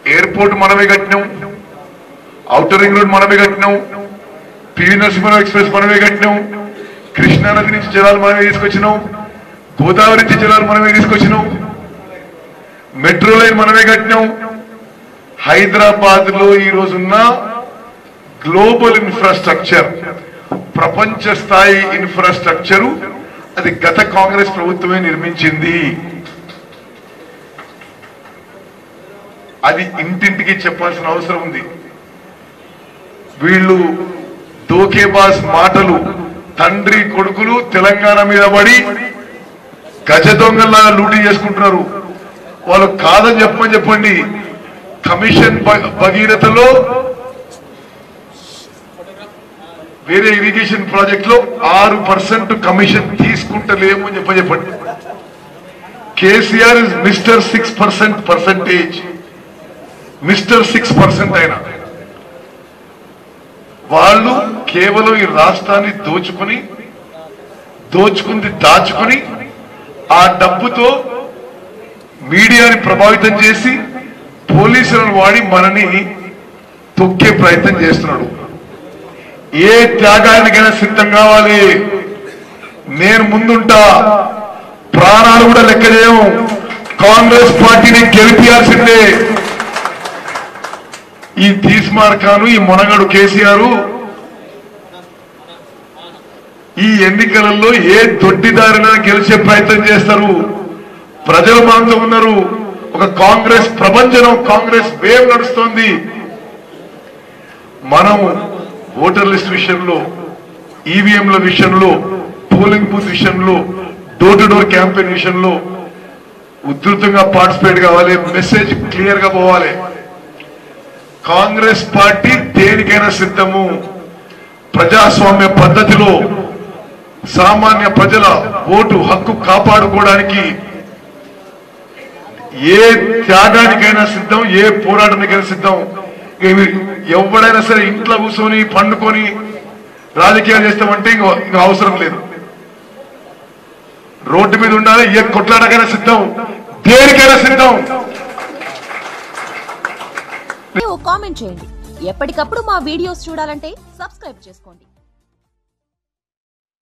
Airport मनमे कट्टिनां, औटर ring road मनमे कट्टिनां, PV Narsinhrao express मनमे कट्टिनां, कृष्णा नदी नुंचि जलालु मनमे तीसुकोच्चिनां, गोदावरी नुंचि जलालु मनमे तीसुकोच्चिनां, मेट्रो लैन मनमे कट्टिनां। హైదరాబాద్ లో ఈ రోజున్న గ్లోబల్ ఇన్ఫ్రాస్ట్రక్చర్, ప్రపంచ స్థాయి ఇన్ఫ్రాస్ట్రక్చర్ అది గత కాంగ్రెస్ ప్రభుత్వమే నిర్మించింది. అది ఇంటింటికి చెప్పాల్సిన అవసరం ఉంది. వీళ్ళు దోకేబాస్ మాటలు, తండ్రి కొడుకులు తెలంగాణ మీద పడి గజ దొంగల్లాగా లూటీ చేసుకుంటున్నారు. వాళ్ళు కాదని చెప్పండి. కమిషన్ భగీరథలో వేరే ఇరిగేషన్ ప్రాజెక్ట్ లో 6% కమిషన్ తీసుకుంటలేము అని చెప్పండి. KCR is mister 6% percentage, mister 6% అయినా వాళ్ళు కేవలం ఈ రాష్ట్రాన్ని దోచుకుంది దాచుకుని ఆ డబ్బుతో మీడియాని ప్రభావితం చేసి పోలీసులను వాడి మనని తొక్కే ప్రయత్నం చేస్తున్నాడు. ఏ త్యాగానికైనా సిద్ధం కావాలి. నేను ముందుంటా, ప్రాణాలు కూడా లెక్క చేయము. కాంగ్రెస్ పార్టీని గెలిపియాల్సిందే. ఈ తీస్మార్కాను, ఈ మొనగడు కేసీఆర్ ఈ ఎన్నికలలో ఏ దొడ్డిదారిన గెలిచే ప్రయత్నం చేస్తారు. ప్రజలు మనతో ఉన్నారు. ఒక కాంగ్రెస్ ప్రపంచం, కాంగ్రెస్ వేవ్ నడుస్తోంది. మనం ఓటర్ లిస్ట్ విషయంలో, ఈవీఎంల విషయంలో, పోలింగ్ బూత్ విషయంలో, డోర్ టు డోర్ క్యాంపెయిన్ విషయంలో ఉధృతంగా పార్టిసిపేట్ కావాలి. మెసేజ్ క్లియర్ గా పోవాలి. కాంగ్రెస్ పార్టీ దేనికైనా సిద్ధము. ప్రజాస్వామ్య పద్ధతిలో సామాన్య ప్రజల ఓటు హక్కు కాపాడుకోవడానికి ఏ త్యాగానికైనా సిద్ధం, ఏ పోరాటానికైనా సిద్ధం. ఎవడైనా సరే ఇంట్లో కూర్చొని పండుకొని రాజకీయాలు చేస్తామంటే ఇంకా అవసరం లేదు. రోడ్డు మీద ఉండాలి. ఏ కొట్లాడకైనా సిద్ధం, దేనికైనా సిద్ధం. కామెంట్ చేయండి. ఎప్పటికప్పుడు మా వీడియోస్ చూడాలంటే సబ్స్క్రైబ్ చేసుకోండి.